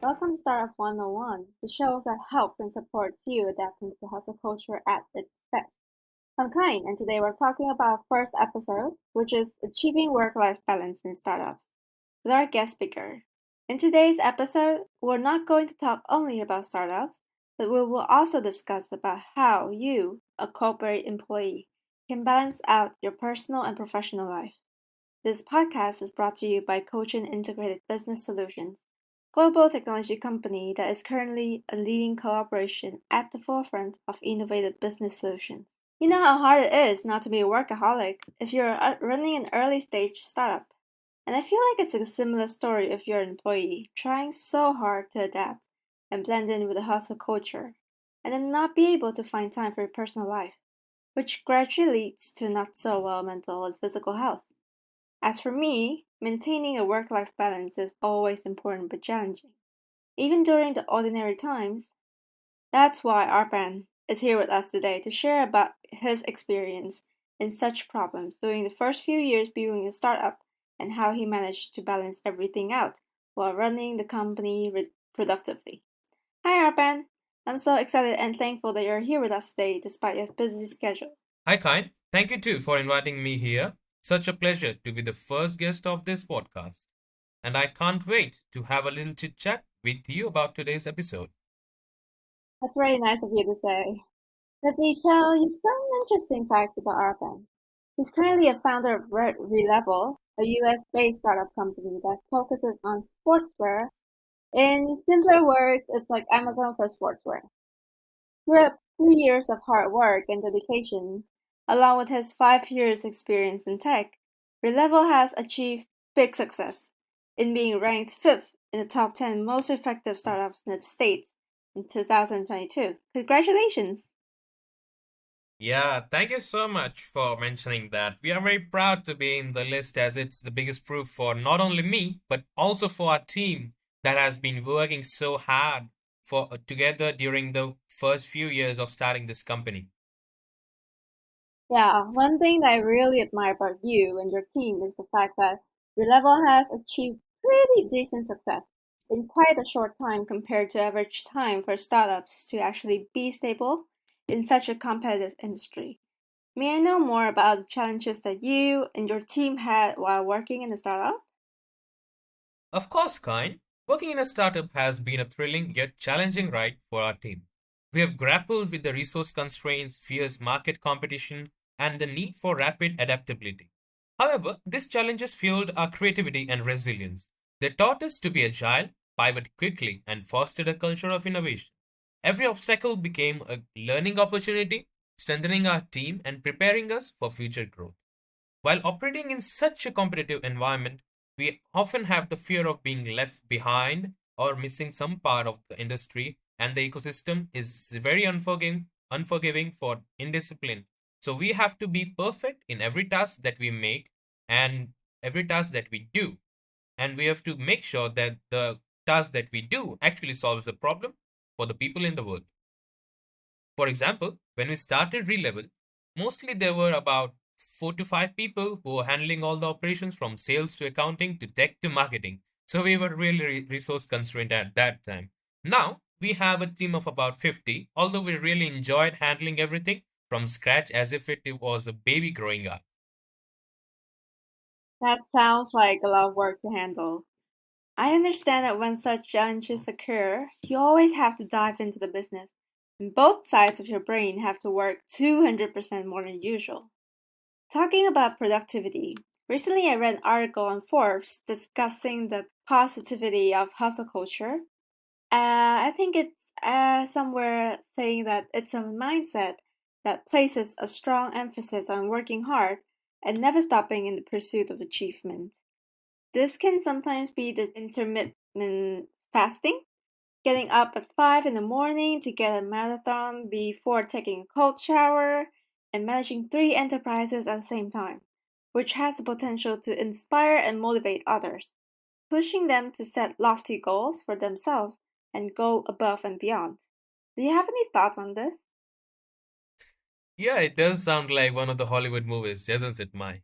Welcome to Startup 101, the show that helps and supports you adapting to the hustle culture at its best. I'm Kind, and today we're talking about our first episode, which is achieving work-life balance in startups, with our guest speaker. In today's episode, we're not going to talk only about startups, but we will also discuss about how you, a corporate employee, can balance out your personal and professional life. This podcast is brought to you by Cogent Integrated Business Solutions, global technology company that is currently a leading cooperation at the forefront of innovative business solutions. You know how hard it is not to be a workaholic if you're running an early stage startup. And I feel like it's a similar story if you're an employee trying so hard to adapt and blend in with the hustle culture, and then not be able to find time for your personal life, which gradually leads to not so well mental and physical health. As for me, maintaining a work life balance is always important but challenging, even during the ordinary times. That's why Arpan is here with us today to share about his experience in such problems during the first few years being a startup and how he managed to balance everything out while running the company productively. Hi Arpan! I'm so excited and thankful that you're here with us today despite your busy schedule. Hi, Kind. Thank you too for inviting me here. Such a pleasure to be the first guest of this podcast. And I can't wait to have a little chit chat with you about today's episode. That's very nice of you to say. Let me tell you some interesting facts about Arpan. He's currently a founder of Relevel, a US-based startup company that focuses on sportswear. In simpler words, it's like Amazon for sportswear. Through 3 years of hard work and dedication, along with his 5 years experience in tech, Relevel has achieved big success in being ranked fifth in the top 10 most effective startups in the States in 2022. Congratulations! Yeah, thank you so much for mentioning that. We are very proud to be in the list as it's the biggest proof for not only me, but also for our team that has been working so hard for together during the first few years of starting this company. Yeah, one thing that I really admire about you and your team is the fact that your level has achieved pretty decent success in quite a short time compared to average time for startups to actually be stable in such a competitive industry. May I know more about the challenges that you and your team had while working in the startup? Of course, Kind. Working in a startup has been a thrilling yet challenging ride for our team. We have grappled with the resource constraints, fierce market competition, and the need for rapid adaptability. However, these challenges fueled our creativity and resilience. They taught us to be agile, pivot quickly, and fostered a culture of innovation. Every obstacle became a learning opportunity, strengthening our team and preparing us for future growth. While operating in such a competitive environment, we often have the fear of being left behind or missing some part of the industry, and the ecosystem is very unforgiving for indiscipline. So we have to be perfect in every task that we make and every task that we do. And we have to make sure that the task that we do actually solves the problem for the people in the world. For example, when we started Relevel, mostly there were about 4 to 5 people who were handling all the operations from sales to accounting to tech to marketing. So we were really resource constrained at that time. Now we have a team of about 50, although we really enjoyed handling everything from scratch as if it was a baby growing up. That sounds like a lot of work to handle. I understand that when such challenges occur, you always have to dive into the business, and both sides of your brain have to work 200% more than usual. Talking about productivity, recently I read an article on Forbes discussing the positivity of hustle culture. I think it's somewhere saying that it's a mindset that places a strong emphasis on working hard and never stopping in the pursuit of achievement. This can sometimes be the intermittent fasting, getting up at 5 in the morning to get a marathon before taking a cold shower, and managing three enterprises at the same time, which has the potential to inspire and motivate others, pushing them to set lofty goals for themselves and go above and beyond. Do you have any thoughts on this? Yeah, it does sound like one of the Hollywood movies, doesn't it, Mai?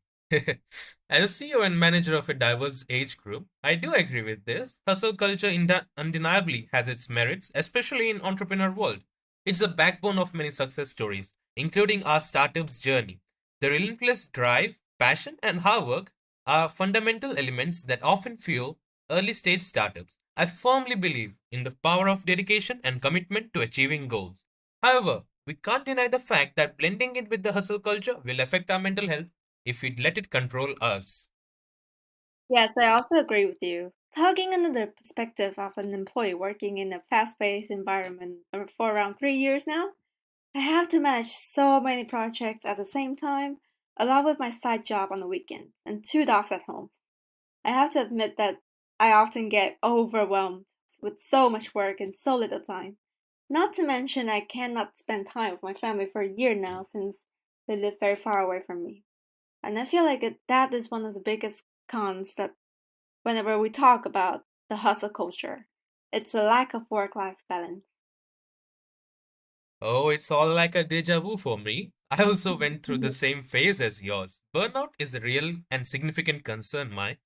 As a CEO and manager of a diverse age group, I do agree with this. Hustle culture undeniably has its merits, especially in entrepreneur world. It's the backbone of many success stories, including our startup's journey. The relentless drive, passion, and hard work are fundamental elements that often fuel early stage startups. I firmly believe in the power of dedication and commitment to achieving goals. However, we can't deny the fact that blending it with the hustle culture will affect our mental health if we let it control us. Yes, I also agree with you. Talking under the perspective of an employee working in a fast-paced environment for around 3 years now, I have to manage so many projects at the same time, along with my side job on the weekends and two dogs at home. I have to admit that I often get overwhelmed with so much work and so little time. Not to mention, I cannot spend time with my family for a year now since they live very far away from me. And I feel like that is one of the biggest cons that whenever we talk about the hustle culture, it's a lack of work life balance. Oh, it's all like a deja vu for me. I also went through the same phase as yours. Burnout is a real and significant concern, my.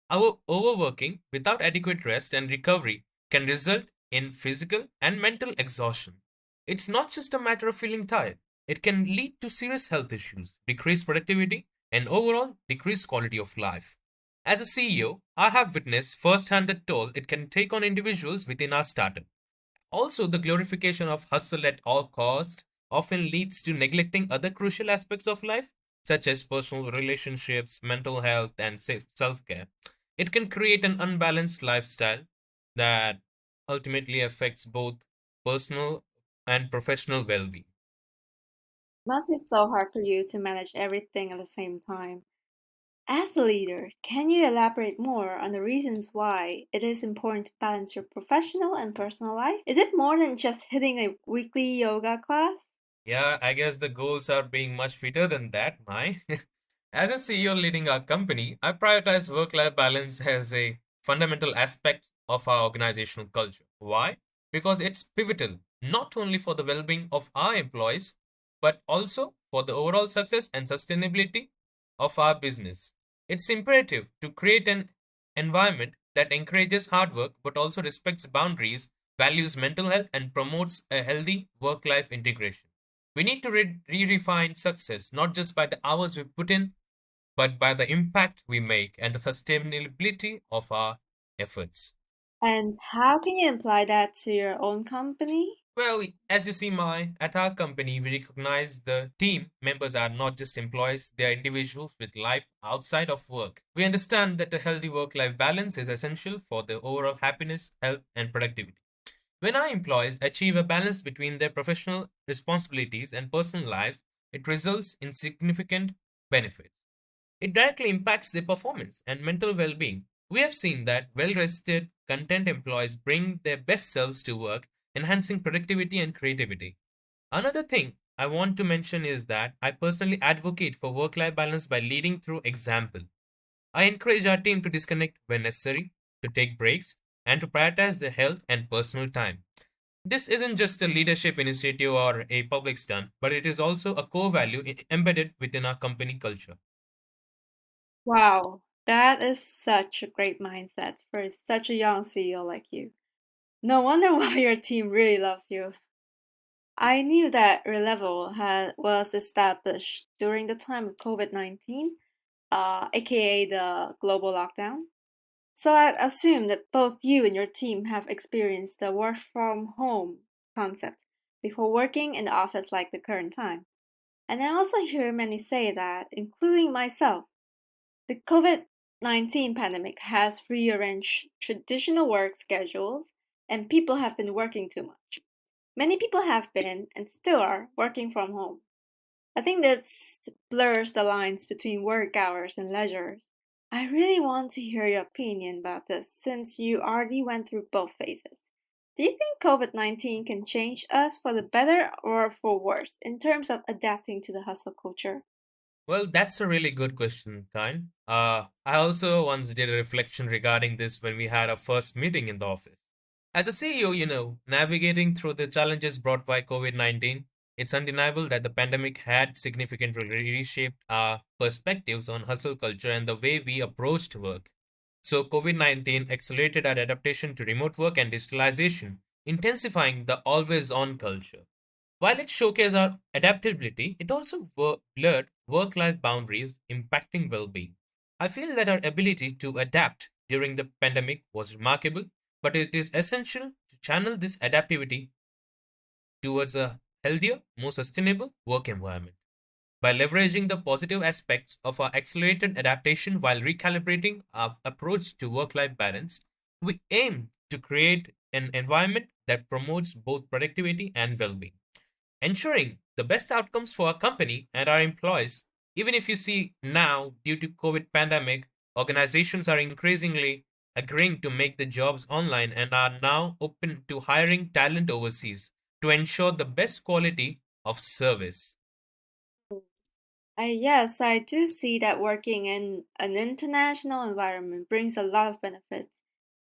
Our overworking without adequate rest and recovery can result in physical and mental exhaustion. It's not just a matter of feeling tired. It can lead to serious health issues, decreased productivity, and overall decreased quality of life. As a CEO, I have witnessed firsthand the toll it can take on individuals within our startup. Also, the glorification of hustle at all cost often leads to neglecting other crucial aspects of life, such as personal relationships, mental health, and self care. It can create an unbalanced lifestyle that ultimately affects both personal and professional well being. Must be so hard for you to manage everything at the same time. As a leader, can you elaborate more on the reasons why it is important to balance your professional and personal life? Is it more than just hitting a weekly yoga class? Yeah, I guess the goals are being much fitter than that, my. As a CEO leading our company, I prioritize work life balance as a fundamental aspect of our organizational culture. Why? Because it's pivotal not only for the well being of our employees, but also for the overall success and sustainability of our business. It's imperative to create an environment that encourages hard work but also respects boundaries, values mental health, and promotes a healthy work life integration. We need to redefine success not just by the hours we put in, but by the impact we make and the sustainability of our efforts. And how can you apply that to your own company? Well, as you see, at our company, we recognize the team members are not just employees, they are individuals with life outside of work. We understand that a healthy work life balance is essential for their overall happiness, health, and productivity. When our employees achieve a balance between their professional responsibilities and personal lives, it results in significant benefits. It directly impacts their performance and mental well being. We have seen that well rested, content employees bring their best selves to work, enhancing productivity and creativity. Another thing I want to mention is that I personally advocate for work life balance by leading through example. I encourage our team to disconnect when necessary, to take breaks, and to prioritize their health and personal time. This isn't just a leadership initiative or a public stunt, but it is also a core value embedded within our company culture. Wow, that is such a great mindset for such a young CEO like you. No wonder why your team really loves you. I knew that was established during the time of COVID-19, aka the global lockdown. So I assume that both you and your team have experienced the work from home concept before working in the office like the current time. And I also hear many say that, including myself, the COVID-19 pandemic has rearranged traditional work schedules and people have been working too much. Many people have been and still are working from home. I think this blurs the lines between work hours and leisure. I really want to hear your opinion about this since you already went through both phases. Do you think COVID 19 can change us for the better or for worse in terms of adapting to the hustle culture? Well, that's a really good question, Kyle. I also once did a reflection regarding this when we had our first meeting in the office. As a CEO, navigating through the challenges brought by COVID 19 it's undeniable that the pandemic had significantly reshaped our perspectives on hustle culture and the way we approached work. So, COVID 19 accelerated our adaptation to remote work and digitalization, intensifying the always on culture. While it showcased our adaptability, it also blurred work life boundaries, impacting well being. I feel that our ability to adapt during the pandemic was remarkable, but it is essential to channel this adaptivity towards a healthier, more sustainable work environment. By leveraging the positive aspects of our accelerated adaptation while recalibrating our approach to work life balance, we aim to create an environment that promotes both productivity and well being, ensuring the best outcomes for our company and our employees. Even if you see now, due to COVID pandemic, organizations are increasingly agreeing to make the jobs online and are now open to hiring talent overseas to ensure the best quality of service. Yes, I do see that working in an international environment brings a lot of benefits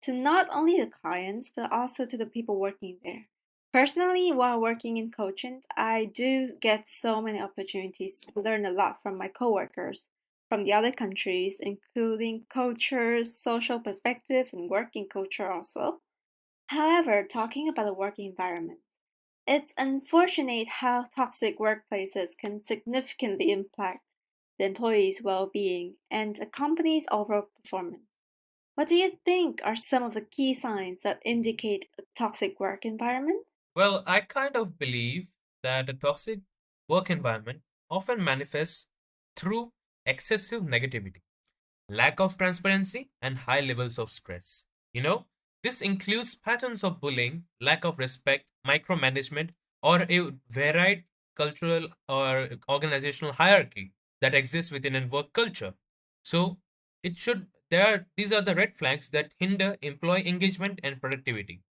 to not only the clients, but also to the people working there. Personally, while working in Cogent, I do get so many opportunities to learn a lot from my coworkers from the other countries, including cultures, social perspective, and working culture also. However, talking about the working environment, it's unfortunate how toxic workplaces can significantly impact the employees' well-being and a company's overall performance. What do you think are some of the key signs that indicate a toxic work environment? Well, I kind of believe that a toxic work environment often manifests through excessive negativity, lack of transparency, and high levels of stress. You know, this includes patterns of bullying, lack of respect, micromanagement, or a varied cultural or organizational hierarchy that exists within a work culture. So, it should there are these are the red flags that hinder employee engagement and productivity.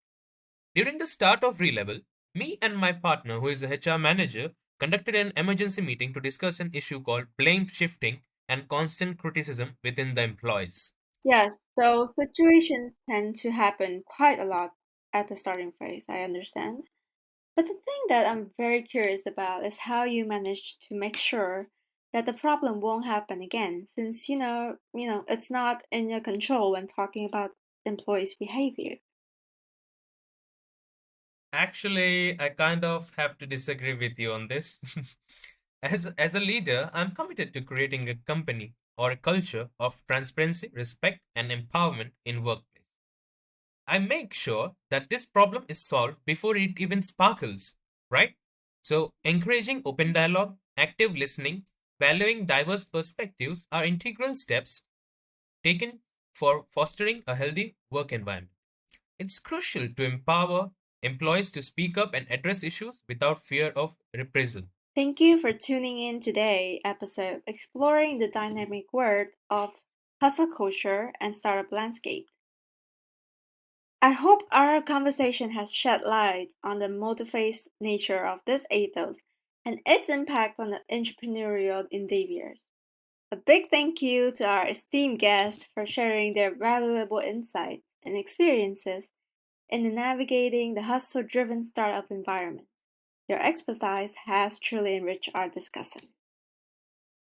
During the start of Relevel, me and my partner, who is a HR manager, conducted an emergency meeting to discuss an issue called blame shifting and constant criticism within the employees. Yes, so situations tend to happen quite a lot at the starting phase, I understand. But the thing that I'm very curious about is how you manage to make sure that the problem won't happen again, since it's not in your control when talking about employees' behavior. Actually, I kind of have to disagree with you on this. As a leader, I'm committed to creating a company or a culture of transparency, respect, and empowerment in workplace. I make sure that this problem is solved before it even sparkles, right? So, encouraging open dialogue, active listening, valuing diverse perspectives are integral steps taken for fostering a healthy work environment. It's crucial to empower employees to speak up and address issues without fear of reprisal. Thank you for tuning in today episode exploring the dynamic world of hustle culture and startup landscape. I hope our conversation has shed light on the multifaceted nature of this ethos and its impact on the entrepreneurial endeavors. A big thank you to our esteemed guests for sharing their valuable insights and experiences in navigating the hustle driven startup environment. Your expertise has truly enriched our discussion.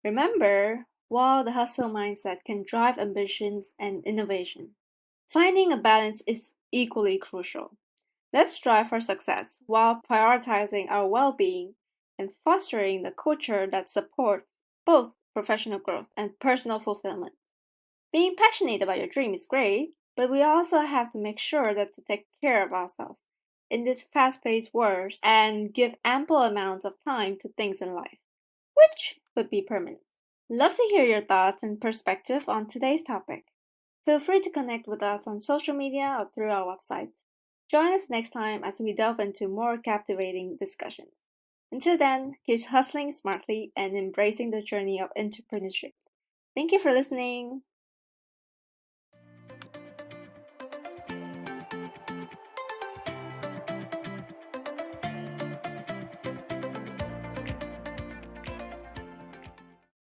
Remember, while the hustle mindset can drive ambitions and innovation, finding a balance is equally crucial. Let's strive for success while prioritizing our well being and fostering the culture that supports both professional growth and personal fulfillment. Being passionate about your dream is great, but we also have to make sure that to take care of ourselves in this fast-paced world and give ample amounts of time to things in life, which would be permanent. Love to hear your thoughts and perspective on today's topic. Feel free to connect with us on social media or through our website. Join us next time as we delve into more captivating discussions. Until then, keep hustling smartly and embracing the journey of entrepreneurship. Thank you for listening.